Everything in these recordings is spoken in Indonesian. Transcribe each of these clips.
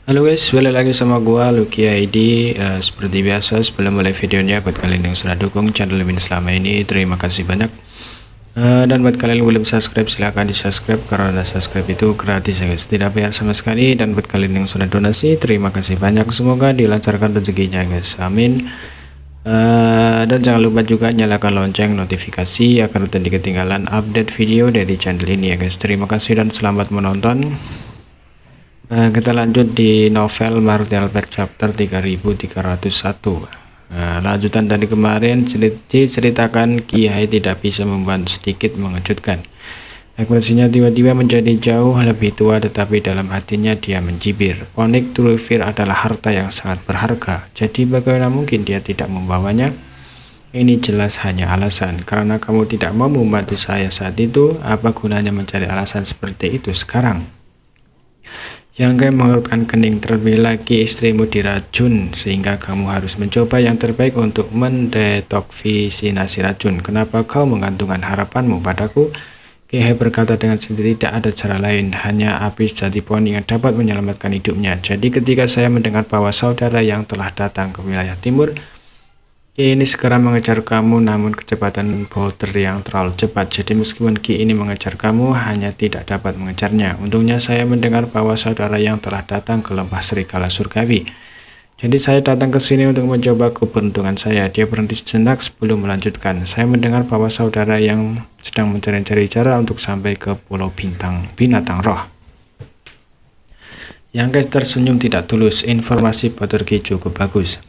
Halo guys, balik lagi sama gua Lucky ID. Seperti biasa sebelum mulai videonya, buat kalian yang sudah dukung channel ini selama ini, terima kasih banyak. Dan buat kalian yang belum subscribe, silahkan di subscribe karena subscribe itu gratis ya guys, tidak bayar sama sekali. Dan buat kalian yang sudah donasi, terima kasih banyak, semoga dilancarkan rezekinya guys, amin. Dan jangan lupa juga nyalakan lonceng notifikasi agar tidak ketinggalan update video dari channel ini ya guys. Terima kasih dan selamat menonton. Kita lanjut di novel Martelberg chapter 3301. Lanjutan dari kemarin, diceritakan Ki Hai tidak bisa membantu, sedikit mengejutkan. Ekspresinya tiba-tiba menjadi jauh lebih tua, tetapi dalam hatinya dia mencibir. Ponik Tulfir adalah harta yang sangat berharga, jadi bagaimana mungkin dia tidak membawanya? Ini jelas hanya alasan, karena kamu tidak mau membantu saya saat itu. Apa gunanya mencari alasan seperti itu sekarang? Yang Kai mengerutkan kening. Terlebih lagi istrimu diracun, sehingga kamu harus mencoba yang terbaik untuk mendetoksifikasi racun. Kenapa kau menggantungkan harapanmu padaku? Ki Hai berkata dengan sendiri, tidak ada cara lain, hanya Apis Jatiponi yang dapat menyelamatkan hidupnya. Jadi ketika saya mendengar bahwa saudara yang telah datang ke wilayah timur Ki ini segera mengejar kamu, namun kecepatan Boulder yang terlalu cepat. Jadi meskipun Ki ini mengejar kamu, hanya tidak dapat mengejarnya. Untungnya saya mendengar bahwa saudara yang telah datang ke lembah Serigala Surgawi. Jadi saya datang ke sini untuk mencoba keberuntungan saya. Dia berhenti sejenak sebelum melanjutkan. Saya mendengar bahwa saudara yang sedang mencari-cari cara untuk sampai ke Pulau Binatang Roh. Yang Kai tersenyum tidak tulus. Informasi Boulder Ki cukup bagus.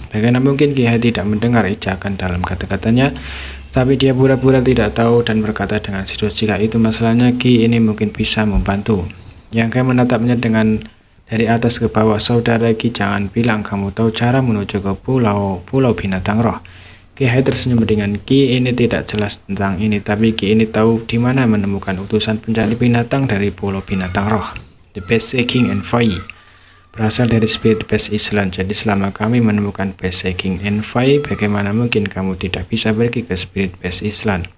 Bagaimana mungkin Ki Hai tidak mendengar ejakan dalam kata-katanya, tapi dia pura-pura tidak tahu dan berkata dengan serius, jika itu masalahnya, Ki ini mungkin bisa membantu. Yang Kai menatapnya dengan dari atas ke bawah. Saudara Ki, jangan bilang kamu tahu cara menuju ke Pulau Binatang Roh. Ki Hai tersenyum dengan, Ki ini tidak jelas tentang ini, tapi Ki ini tahu di mana menemukan utusan pencari binatang dari Pulau Binatang Roh. The Best King Envoy berasal dari Spirit Base Island. Jadi selama kami menemukan Base King Envoy, bagaimana mungkin kamu tidak bisa pergi ke Spirit Base Island?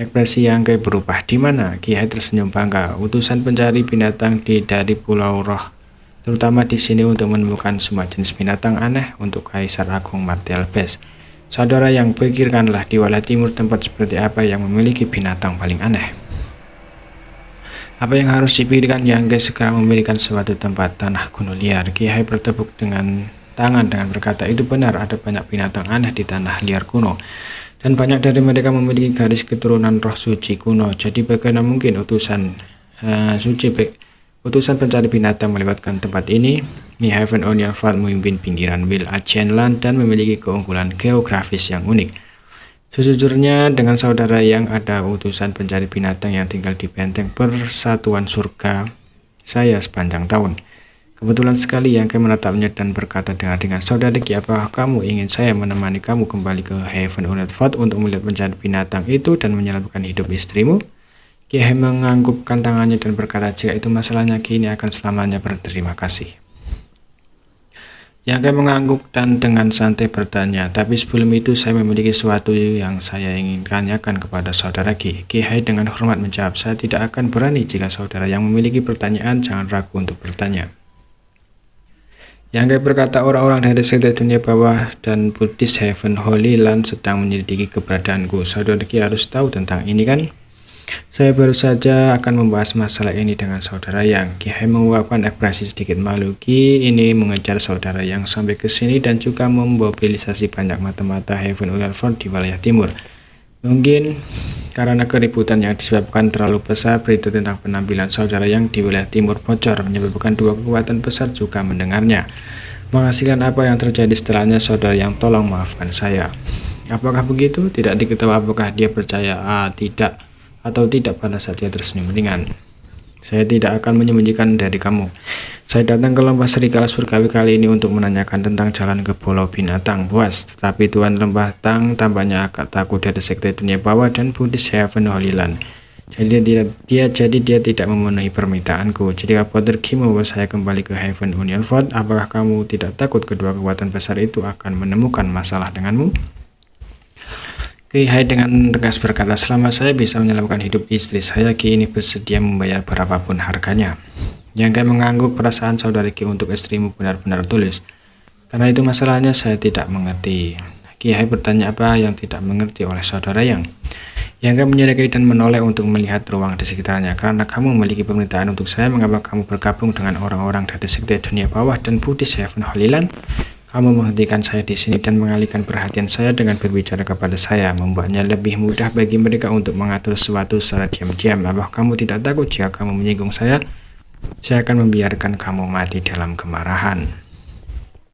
Ekspresi Yang Kai berubah. Di mana? Ki Hai tersenyum bangga. Utusan pencari binatang dari Pulau Roh, terutama di sini untuk menemukan semua jenis binatang aneh untuk Kaisar Agung Martelberg. Saudara yang pikirkanlah di wilayah timur tempat seperti apa yang memiliki binatang paling aneh. Apa yang harus dipikirkan? Yang Kai segera memiliki suatu tempat tanah kuno liar. Ki Hai bertepuk dengan tangan dengan berkata, itu benar, ada banyak binatang aneh di tanah liar kuno, dan banyak dari mereka memiliki garis keturunan roh suci kuno. Jadi bagaimana mungkin utusan pencari binatang melewatkan tempat ini? Ni Heaven Onion Fort memimpin pinggiran Wil Agenland dan memiliki keunggulan geografis yang unik. Sejujurnya, dengan saudara yang ada utusan pencari binatang yang tinggal di benteng persatuan surga saya sepanjang tahun. Kebetulan sekali Yang Kai menatapnya dan berkata dengan saudara Ki, apakah kamu ingin saya menemani kamu kembali ke Heaven Onion Fort untuk melihat pencari binatang itu dan menyelamatkan hidup istrimu? Ki Hai menganggukkan tangannya dan berkata, jika itu masalahnya, Ki ini akan selamanya berterima kasih. Yang Kai mengangguk dan dengan santai bertanya, tapi sebelum itu saya memiliki sesuatu yang saya ingin tanyakan kepada saudara Ki. Ki Hai dengan hormat menjawab, saya tidak akan berani. Jika saudara yang memiliki pertanyaan, jangan ragu untuk bertanya. Yang Kai berkata, orang-orang dari sekte dunia bawah dan Buddhist Heaven Holy Land sedang menyelidiki keberadaanku. Saudara Ki harus tahu tentang ini kan? Saya baru saja akan membahas masalah ini dengan saudara Yang. Ki Hai menguapkan ekspresi sedikit malu. Ki ini mengejar saudara Yang sampai ke sini dan juga memobilisasi banyak mata-mata Heaven Onion Fort di wilayah timur. Mungkin karena keributan yang disebabkan terlalu besar, berita tentang penampilan saudara Yang di wilayah timur bocor, menyebabkan dua kekuatan besar juga mendengarnya. Menghasilkan apa yang terjadi setelahnya, saudara Yang, tolong maafkan saya. Apakah begitu? Tidak diketahui apakah dia percaya atau tidak pada saat dia tersenyum ringan. Saya tidak akan menyembunyikan dari kamu. Saya datang ke lembah Serigala Surgawi kali ini untuk menanyakan tentang jalan ke Pulau Binatang Buas. Tetapi Tuan Lembah Tang tampaknya agak takut dari sekte dunia bawah dan Buddhist Heaven Holy Land. Jadi dia tidak memenuhi permintaanku. Jika Boulder Ki membawa saya kembali ke Heaven Onion Fort, apakah kamu tidak takut kedua kekuatan besar itu akan menemukan masalah denganmu? Ki Hai dengan tegas berkata, selama saya bisa menyelamatkan hidup istri saya, Ki ini bersedia membayar berapapun harganya. Yang kayak mengangguk perasaan saudari Ki untuk istrimu benar-benar tulus. Karena itu masalahnya saya tidak mengerti. Kiai bertanya apa yang tidak mengerti oleh saudara Yang. Yang kayak menyerikai dan menoleh untuk melihat ruang di sekitarnya. Karena kamu memiliki permintaan untuk saya, mengapa kamu bergabung dengan orang-orang dari sekte dunia bawah dan Buddhis Heaven Holy Land? Kamu menghentikan saya di sini dan mengalihkan perhatian saya dengan berbicara kepada saya, membuatnya lebih mudah bagi mereka untuk mengatur sesuatu secara diam-diam. Apakah kamu tidak takut jika kamu menyinggung saya akan membiarkan kamu mati dalam kemarahan?